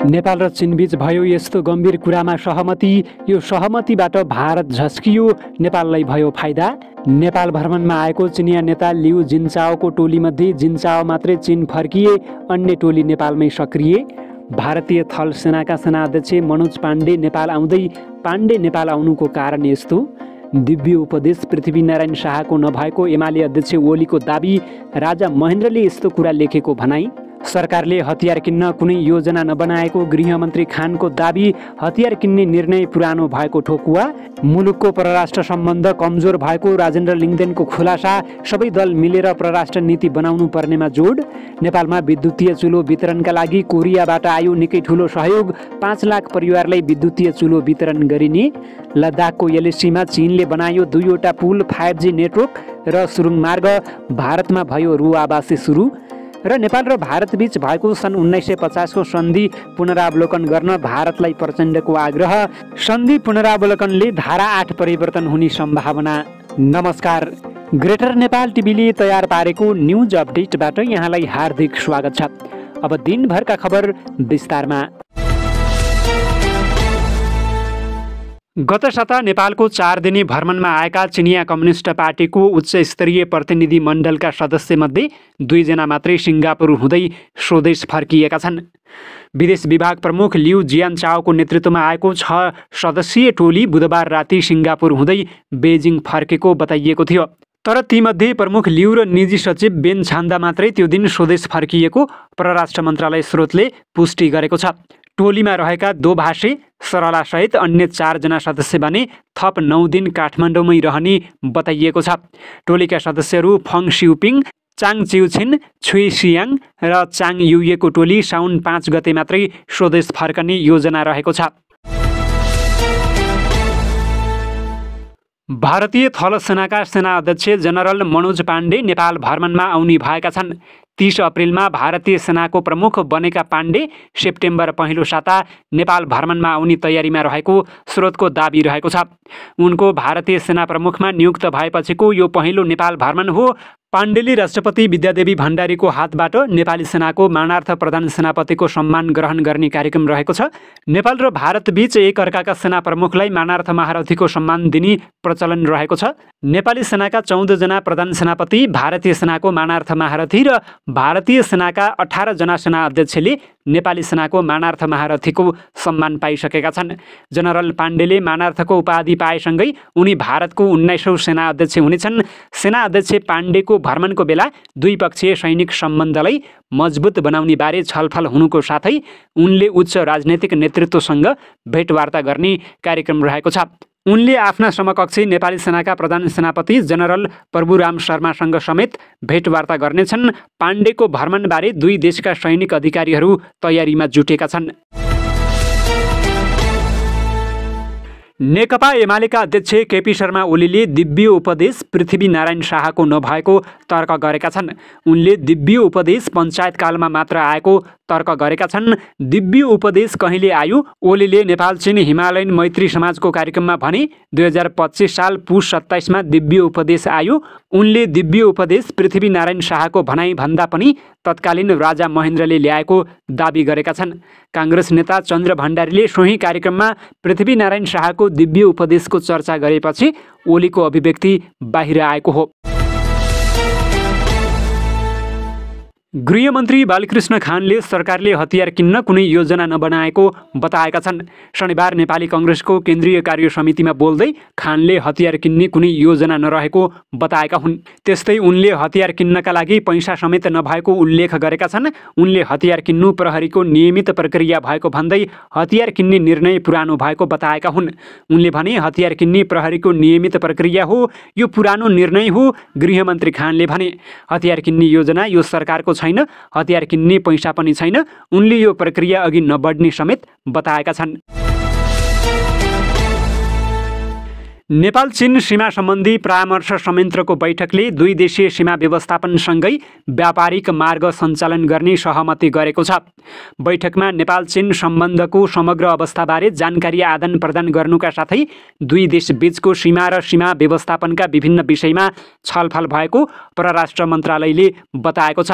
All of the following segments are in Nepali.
नेपाल र चीनबीच भयो यस्तो गम्भीर कुरामा सहमति। यो सहमतिबाट भारत झस्कियो, नेपाललाई भयो फाइदा। नेपाल भ्रमणमा आएको चिनिया नेता लिउ जिन्चाओको टोलीमध्ये जिन्चाओ मात्रै चीन फर्किए, अन्य टोली नेपालमै सक्रिय। भारतीय थल सेनाका सेनाध्यक्ष मनोज पाण्डे नेपाल आउँदै, पाण्डे नेपाल आउनुको कारण यस्तो। दिव्य उपदेश पृथ्वीनारायण शाहको नभएको एमाले अध्यक्ष ओलीको दाबी, राजा महेन्द्रले यस्तो कुरा लेखेको भनाई। सरकारले हतियार किन्न कुनै योजना नबनाएको गृहमन्त्री खानको दाबी, हतियार किन्ने निर्णय पुरानो भएको ठोकुवा। मुलुकको परराष्ट्र सम्बन्ध कमजोर भएको राजेन्द्र लिङ्गदेनको खुलासा, सबै दल मिलेर परराष्ट्र नीति बनाउनु पर्नेमा जोड। नेपालमा विद्युतीय चुलो वितरणका लागि कोरियाबाट आयो निकै ठुलो सहयोग, 5 लाख परिवारलाई विद्युतीय चुलो वितरण गरिने। लद्दाखको एलएसीमा चीनले बनायो 2वटा पुल, 5G नेटवर्क र सुरुङ मार्ग, भारतमा भयो रु आवासी सुरु। र नेपाल र भारतबीच भएको सन् 1950 को सन्धि पुनरावलोकन गर्न भारतलाई प्रचण्डको आग्रह। सन्धि पुनरावलोकनले धारा 8 परिवर्तन हुने सम्भावना। नमस्कार, ग्रेटर नेपाल टिभीले तयार पारेको न्युज अपडेटबाट यहाँलाई हार्दिक स्वागत छ। अब दिनभरका खबर विस्तारमा। गत साता नेपालको 4 दिने भ्रमणमा आएका चिनिया कम्युनिस्ट पार्टीको उच्च स्तरीय प्रतिनिधि मण्डलका सदस्यमध्ये 2 जना मात्रै सिङ्गापुर हुँदै स्वदेश फर्किएका छन्। विदेश विभाग प्रमुख लिउ जियानचाओको नेतृत्वमा आएको 6 सदस्यीय टोली बुधबार राति सिङ्गापुर हुँदै बेजिङ फर्केको बताइएको थियो। तर तीमध्ये प्रमुख लिउ र निजी सचिव बेन छान्दा मात्रै त्यो दिन स्वदेश फर्किएको परराष्ट्र मन्त्रालय स्रोतले पुष्टि गरेको छ। टोलीमा रहेका दोभाषी सरलासहित अन्य 4 जना सदस्य भने थप 9 दिन काठमाडौँमै रहने बताइएको छ। टोलीका सदस्यहरू फङ सिउपिङ, चाङ चिउछिन, छुई सियाङ र चाङ युएको टोली साउन 5 गते मात्रै स्वदेश फर्कने योजना रहेको छ। भारतीय थल सेनाका सेना अध्यक्ष जनरल मनोज पाण्डे नेपाल भ्रमणमा आउने भएका छन्। 30 अप्रिलमा भारतीय सेनाको प्रमुख बनेका पाण्डे सेप्टेम्बर पहिलो साता नेपाल भ्रमणमा आउने तयारीमा रहेको स्रोतको दाबी रहेको छ। उनको भारतीय सेना प्रमुखमा नियुक्त भएपछिको यो पहिलो नेपाल भ्रमण हो। पाण्डेले राष्ट्रपति विद्यादेवी भण्डारीको हातबाट नेपाली सेनाको मानार्थ प्रधान सेनापतिको सम्मान ग्रहण गर्ने कार्यक्रम रहेको छ। नेपाल र भारतबीच एकअर्काका सेना प्रमुखलाई मानार्थ महारथीको सम्मान दिने प्रचलन रहेको छ। नेपाली सेनाका 14 जना प्रधान सेनापति, भारतीय सेनाको मानार्थ महारथी र भारतीय सेनाका 18 जना सेना अध्यक्षले नेपाली सेनाको मानार्थ महारथीको सम्मान पाइसकेका छन्। जनरल पाण्डेले मानार्थको उपाधि पाएसँगै उनी भारतको 19औं सेना अध्यक्ष हुनेछन्। सेना अध्यक्ष पाण्डेको भ्रमणको बेला द्विपक्षीय सैनिक सम्बन्धलाई मजबुत बनाउने बारे छलफल हुनुको साथै उनले उच्च राजनैतिक नेतृत्वसँग भेटवार्ता गर्ने कार्यक्रम रहेको छ। उनले आफ्ना समकक्षी नेपाली सेनाका प्रधान सेनापति जनरल प्रभुराम शर्मासँग समेत भेटवार्ता गर्नेछन्। पाण्डेको भ्रमणबारे 2 देशका सैनिक अधिकारीहरू तयारीमा जुटेका छन्। नेकपा एमालेका अध्यक्ष केपी शर्मा ओलीले दिव्य उपदेश पृथ्वीनारायण शाहको नभएको तर्क गरेका छन्। उनले दिव्य उपदेश पञ्चायतकालमा मात्र आएको तर्क गरेका छन्। दिव्य उपदेश कहिले आयो? ओलीले नेपाल चीन हिमालयन मैत्री समाजको कार्यक्रममा भने 2025 साल पुस 27 मा दिव्य उपदेश आयो। उनले दिव्य उपदेश पृथ्वीनारायण शाहको भनाइ भन्दा पनि तत्कालीन राजा महेन्द्रले ल्याएको दाबी गरेका छन्। काङ्ग्रेस नेता चन्द्र भण्डारीले सोही कार्यक्रममा पृथ्वीनारायण शाहको दिव्य उपदेशको चर्चा गरेपछि ओलीको अभिव्यक्ति बाहिर आएको हो। गृहमन्त्री बालकृष्ण खानले सरकारले हतियार किन्न कुनै योजना नबनाएको बताएका छन्। शनिबार नेपाली कङ्ग्रेसको केन्द्रीय कार्य समितिमा बोल्दै खानले हतियार किन्ने कुनै योजना नरहेको बताएका हुन्। त्यस्तै उनले हतियार किन्नका लागि पैसा समेत नभएको उल्लेख गरेका छन्। उनले हतियार किन्नु प्रहरीको नियमित प्रक्रिया भएको भन्दै हतियार किन्ने निर्णय पुरानो भएको बताएका हुन्। उनले भने हतियार किन्ने प्रहरीको नियमित प्रक्रिया हो, यो पुरानो निर्णय हो। गृहमन्त्री खानले भने हतियार किन्ने योजना यो सरकारको छैन, हतियार किन्ने पैसा पनि छैन। उनले यो प्रक्रिया अघि नबढ्ने समेत बताएका छन्। नेपाल चीन सीमा सम्बन्धी परामर्श संयन्त्रको बैठकले दुई देशीय सीमा व्यवस्थापनसँगै व्यापारिक मार्ग सञ्चालन गर्ने सहमति गरेको छ। बैठकमा नेपाल चीन सम्बन्धको समग्र अवस्थाबारे जानकारी आदान प्रदान गर्नुका साथै दुई देश बीचको सीमा र सीमा व्यवस्थापनका विभिन्न विषयमा छलफल भएको परराष्ट्र मन्त्रालयले बताएको छ।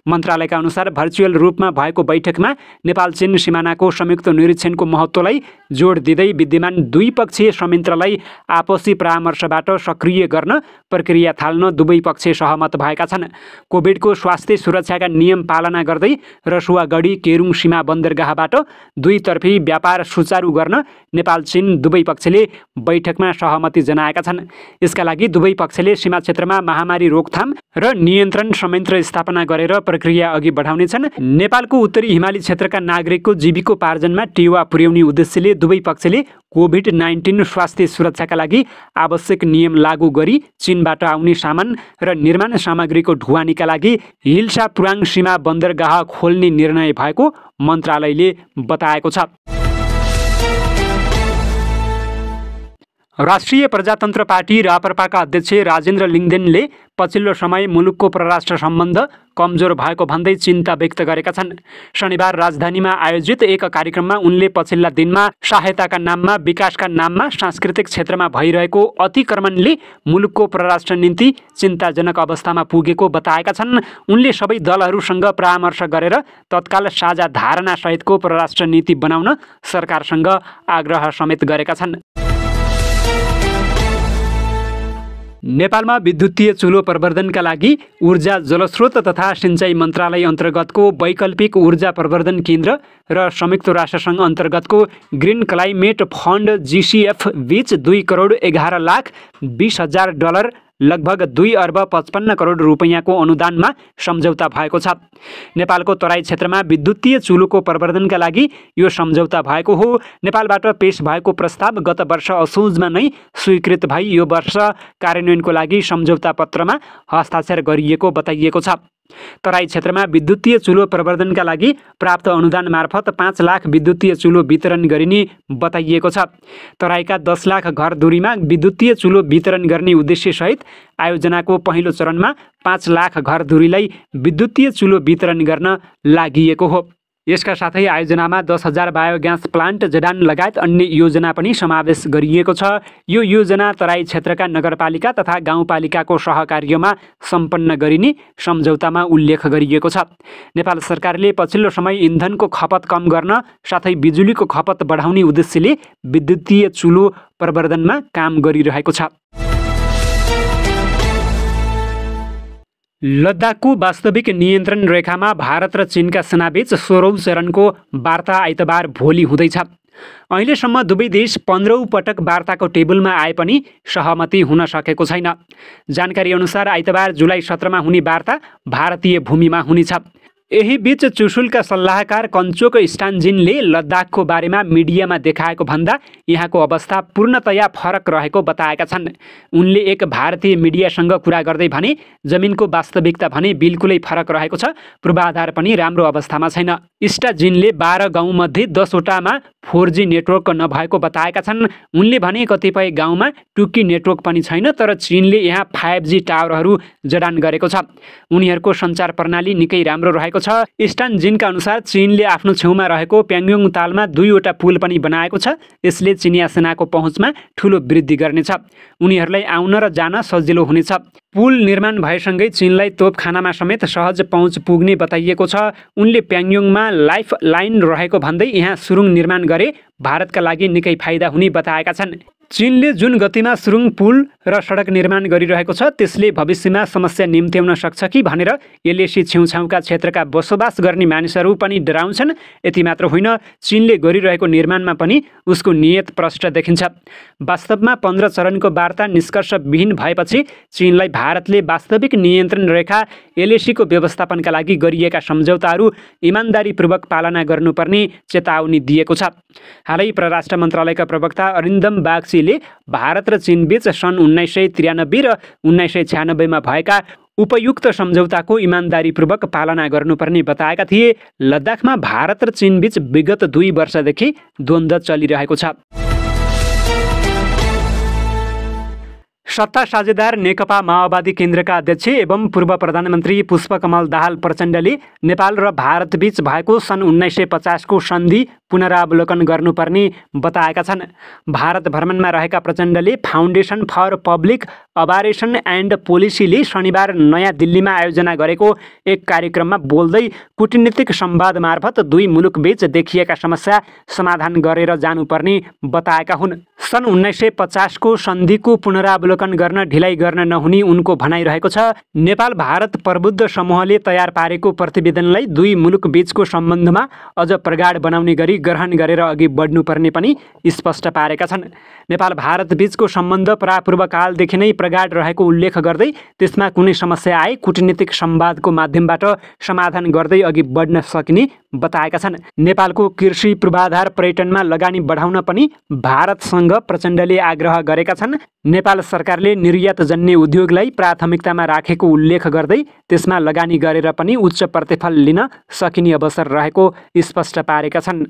मन्त्रालयका अनुसार भर्चुअल रूपमा भएको बैठकमा नेपाल चीन सीमानाको संयुक्त निरीक्षणको महत्त्वलाई जोड दिँदै विद्यमान द्विपक्षीय संयन्त्रलाई आपसी परामर्शबाट सक्रिय गर्न प्रक्रिया थाल्न दुवै पक्ष सहमत भएका छन्। कोभिडको स्वास्थ्य सुरक्षाका नियम पालना गर्दै रसुवागढी केरुङ सीमा बन्दरगाहबाट दुईतर्फी व्यापार सुचारू गर्न नेपाल चीन दुवै पक्षले बैठकमा सहमति जनाएका छन्। यसका लागि दुवै पक्षले सीमा क्षेत्रमा महामारी रोकथाम र नियन्त्रण संयन्त्र स्थापना गरेर प्रक्रिया अघि बढाउनेछन्। नेपालको उत्तरी हिमाली क्षेत्रका नागरिकको जीविकोपार्जनमा टेवा पुर्याउने उद्देश्यले दुवै पक्षले कोभिड-19 स्वास्थ्य सुरक्षाका लागि आवश्यक नियम लागू गरी चीनबाट आउने सामान र निर्माण सामग्रीको ढुवानीका लागि हिल्सा पुराङ सीमा बन्दरगाह खोल्ने निर्णय भएको मन्त्रालयले बताएको छ। राष्ट्रिय प्रजातन्त्र पार्टी राप्रपाका अध्यक्ष राजेन्द्र लिङ्गदेनले पछिल्लो समय मुलुकको परराष्ट्र सम्बन्ध कमजोर भएको भन्दै चिन्ता व्यक्त गरेका छन्। शनिबार राजधानीमा आयोजित एक कार्यक्रममा उनले पछिल्ला दिनमा सहायताका नाममा विकासका नाममा सांस्कृतिक क्षेत्रमा भइरहेको अतिक्रमणले मुलुकको परराष्ट्र नीति चिन्ताजनक अवस्थामा पुगेको बताएका छन्। उनले सबै दलहरूसँग परामर्श गरेर तत्काल साझा धारणा सहितको परराष्ट्र नीति बनाउन सरकारसँग आग्रह समेत गरेका छन्। नेपालमा विद्युतीय चुलो प्रवर्धनका लागि ऊर्जा जलस्रोत तथा सिँचाइ मन्त्रालय अन्तर्गतको वैकल्पिक ऊर्जा प्रवर्धन केन्द्र र संयुक्त राष्ट्रसङ्घ अन्तर्गतको ग्रिन क्लाइमेट फन्ड GCF बीच 2,11,20,000 डलर लगभग 2,55,00,00,000 रुपैयाँको अनुदानमा सम्झौता भएको छ। नेपालको तराई क्षेत्रमा विद्युतीय चुलोको प्रवर्धनका लागि यो सम्झौता भएको हो। नेपालबाट पेश भएको प्रस्ताव गत वर्ष असोजमा नै स्वीकृत भई यो वर्ष कार्यान्वयनको लागि सम्झौता पत्रमा हस्ताक्षर गरिएको बताइएको छ। तराई क्षेत्रमा विद्युतीय चुलो प्रवर्धनका लागि प्राप्त अनुदान मार्फत 5 लाख विद्युतीय चुलो वितरण गरिने बताइएको छ। तराईका 10 लाख घर दूरीमा विद्युतीय चुलो वितरण गर्ने उद्देश्यसहित आयोजनाको पहिलो चरणमा 5 लाख घर दूरीलाई विद्युतीय चुलो वितरण गर्न लागि हो। यसका साथै आयोजनामा 10,000 बायोग्यास प्लान्ट जडान लगायत अन्य योजना पनि समावेश गरिएको छ। यो योजना तराई क्षेत्रका नगरपालिका तथा गाउँपालिकाको सहकार्यमा सम्पन्न गरिने सम्झौतामा उल्लेख गरिएको छ। नेपाल सरकारले पछिल्लो समय इन्धनको खपत कम गर्न साथै बिजुलीको खपत बढाउने उद्देश्यले विद्युतीय चुलो प्रवर्धनमा काम गरिरहेको छ। लद्दाखको वास्तविक नियन्त्रण रेखामा भारत र चीनका सेनाबीच 16औं चरणको वार्ता आइतबार भोलि हुँदैछ। अहिलेसम्म दुवै देश 15औं पटक वार्ताको टेबलमा आए पनि सहमति हुन सकेको छैन। जानकारी अनुसार आइतबार जुलाई 17मा हुने वार्ता भारतीय भूमिमा हुनेछ। यही बीच चुशुलका सल्लाहकार कञ्चोक स्टान्जिनले लद्दाखको बारेमा मिडियामा देखाएको भन्दा यहाँको अवस्था पूर्णतया फरक रहेको बताएका छन्। उनले एक भारतीय मिडियासँग कुरा गर्दै भने जमिनको वास्तविकता भने बिल्कुलै फरक रहेको छ, पूर्वाधार पनि राम्रो अवस्थामा छैन। स्टान्जिनले 12 गाउँमध्ये 10 वटामा 4G नेटवर्क नभएको बताएका छन्। उनले भने कतिपय गाउँमा 2G नेटवर्क पनि छैन, तर चीनले यहाँ 5G टावरहरू जडान गरेको छ। उनीहरूको सञ्चार प्रणाली निकै राम्रो रहेको छ। स्टान्जिनका अनुसार चीनले आफ्नो छेउमा रहेको प्याङ्योङ तालमा 2वटा पुल पनि बनाएको छ। यसले चिनिया सेनाको पहुँचमा ठूलो वृद्धि गर्नेछ। उनीहरूलाई आउन र जान सजिलो हुनेछ। पुल निर्माण भएसँगै चीनलाई तोपखानामा समेत सहज पहुँच पुग्ने बताइएको छ। उनले प्याङ्योङमा लाइफ लाइन रहेको भन्दै यहाँ सुरुङ निर्माण गरे भारतका लागि निकै फाइदा हुने बताएका छन्। चीनले जुन गतिमा सुरुङ पुल र सडक निर्माण गरिरहेको छ त्यसले भविष्यमा समस्या निम्त्याउन सक्छ कि भनेर एलएसी छेउछाउका क्षेत्रका बसोबास गर्ने मानिसहरू पनि डराउँछन्। यति मात्र होइन, चीनले गरिरहेको निर्माणमा पनि उसको नियत प्रष्ट देखिन्छ। वास्तवमा 15 चरणको वार्ता निष्कर्षविहीन भएपछि चीनलाई भारतले वास्तविक नियन्त्रण रेखा एलएसीको व्यवस्थापनका लागि गरिएका सम्झौताहरू इमान्दारीपूर्वक पालना गर्नुपर्ने चेतावनी दिएको छ। हालै परराष्ट्र मन्त्रालयका प्रवक्ता अरिन्दम बागचीले भारत र चीनबीच सन् 1993 र 1996 मा भएका उपयुक्त सम्झौताको इमान्दारीपूर्वक पालना गर्नुपर्ने बताएका थिए। लद्दाखमा भारत र चीनबीच विगत 2 वर्षदेखि द्वन्द्व चलिरहेको छ। सत्ता साझेदार नेकपा माओवादी केन्द्रका अध्यक्ष एवं पूर्व प्रधानमन्त्री पुष्पकमल दाहाल प्रचण्डले नेपाल र भारतबीच भएको सन् 1950 को सन्धि पुनरावलोकन गर्नुपर्ने बताएका छन्। भारत भ्रमणमा रहेका प्रचण्डले फाउन्डेसन फर पब्लिक अबारेसन एन्ड पोलिसीले शनिबार नयाँ दिल्लीमा आयोजना गरेको एक कार्यक्रममा बोल्दै कूटनीतिक संवाद मार्फत दुई मुलुकबीच देखिएका समस्या समाधान गरेर जानुपर्ने बताएका हुन्। सन् 1950 को सन्धिको पुनरावलोकन गर्न ढिलाइ गर्न नहुने उनको भनाइरहेको छ। नेपाल भारत प्रबुद्ध समूहले तयार पारेको प्रतिवेदनलाई दुई मुलुक बीचको सम्बन्धमा अझ प्रगाढ बनाउने गरी ग्रहण गरेर अघि बढ्नुपर्ने पनि स्पष्ट पारेका छन्। नेपाल भारत बीचको सम्बन्ध प्रापूर्वकालदेखि नै प्रगाढ रहेको उल्लेख गर्दै त्यसमा कुनै समस्या आए कूटनीतिक संवादको माध्यमबाट समाधान गर्दै अघि बढ्न सकिने बताएका छन्। नेपालको कृषि पूर्वाधार पर्यटनमा लगानी बढाउन पनि भारतसँग प्रचण्डले आग्रह गरेका छन्। नेपाल सरकारले निर्यातजन्य उद्योगलाई प्राथमिकतामा राखेको उल्लेख गर्दै त्यसमा लगानी गरेर पनि उच्च प्रतिफल लिन सकिने अवसर रहेको स्पष्ट पारेका छन्।